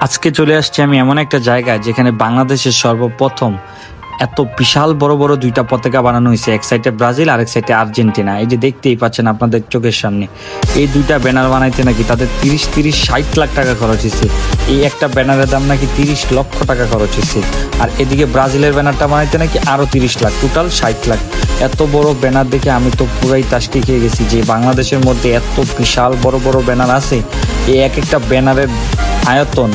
আজকে চলে আসছি আমি এমন একটা জায়গায় যেখানে বাংলাদেশের সর্বপ্রথম এত বিশাল বড় বড় দুইটা পতাকা বানানো হয়েছে, এক সাইডে ব্রাজিল আর এক সাইডে আর্জেন্টিনা। এই যে দেখতেই পাচ্ছেন আপনাদের চোখের সামনে, এই দুইটা ব্যানার বানাইতে নাকি তাদের 30-60 লাখ টাকা খরচ হয়েছে। এই একটা ব্যানারের দাম নাকি 30 লক্ষ টাকা খরচ হয়েছে। আর এদিকে ব্রাজিলের ব্যানারটা বানাইতে নাকি আরও 30 লাখ, টোটাল 60 লাখ। এত বড় ব্যানার দেখে আমি তো পুরাই তাসকি খেয়ে গেছি যে বাংলাদেশের মধ্যে এত বিশাল বড় বড় ব্যানার আছে। এই এক একটা ব্যানারের আয়তন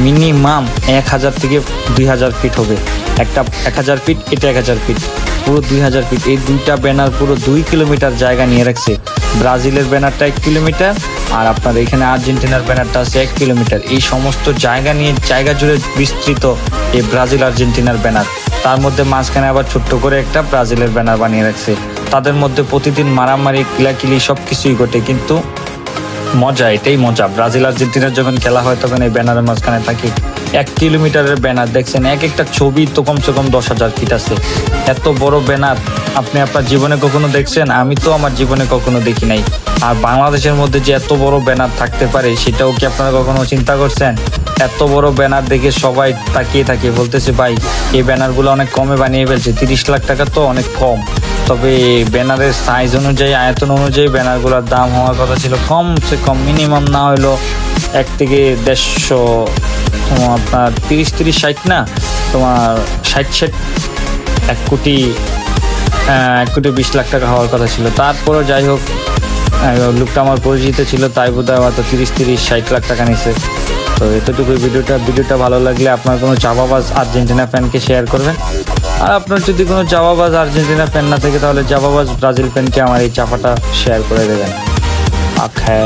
মিনিমাম 1000 থেকে 2000 ফিট হবে। একটা 1000 ফিট, এটা 1000 ফিট, পুরো 2000 ফিট। এই দুইটা ব্যানার পুরো 2 কিলোমিটার জায়গা নিয়ে রাখছে। ব্রাজিলের ব্যানারটা 1 কিলোমিটার আর আপনার এখানে আর্জেন্টিনার ব্যানারটা আছে 1 কিলোমিটার। এই সমস্ত জায়গা নিয়ে জায়গা জুড়ে বিস্তৃত এই ব্রাজিল আর্জেন্টিনার ব্যানার। তার মধ্যে মাঝখানে আবার ছোট্ট করে একটা ব্রাজিলের ব্যানার বানিয়ে রাখছে। তাদের মধ্যে প্রতিদিন মারামারি কিলাকিলি সব কিছুই ঘটে, কিন্তু মজা, এটাই মজা। ব্রাজিল আর্জেন্টিনার যখন খেলা হয় তখন এই ব্যানারের মাঝখানে থাকি 1 কিলোমিটারের ব্যানার। দেখছেন এক একটা ছবি তো কমসে কম 10,000 ফিট আছে। এত বড় ব্যানার আপনি আপনার জীবনে কখনো দেখছেন? আমি তো আমার জীবনে কখনো দেখি নাই। আর বাংলাদেশের মধ্যে যে এত বড় ব্যানার থাকতে পারে সেটাও কি আপনারা কখনো চিন্তা করছেন? এত বড় ব্যানার দেখে সবাই তাকিয়ে থাকে, বলতেছে ভাই এই ব্যানারগুলো অনেক কমে বানিয়ে ফেলছে, 30 লাখ টাকা তো অনেক কম। তবে ব্যানারের সাইজ অনুযায়ী, আয়তন অনুযায়ী ব্যানারগুলোর দাম হওয়ার কথা ছিল কমসে কম মিনিমাম না হলো 1 থেকে 150, তোমার আপনার 30-60 না, তোমার 60 1 কোটি 20 লাখ টাকা হওয়ার কথা ছিল। তারপরে যাই হোক, লোকটা আমার পরিচিত ছিল তাই বোধহয় হয়তো 30-60 লাখ টাকা নিছে। তো এতটুকু ভিডিওটা ভালো লাগলে আপনার কোনো চাপাবাজ আর্জেন্টিনা ফ্যানকে শেয়ার করবেন। আর আপনার যদি কোনো চাপাবাজ আর্জেন্টিনা ফ্যান না থাকে তাহলে চাপাবাজ ব্রাজিল ফ্যানকে আমার এই চাপাটা শেয়ার করে দেবেন। আখা।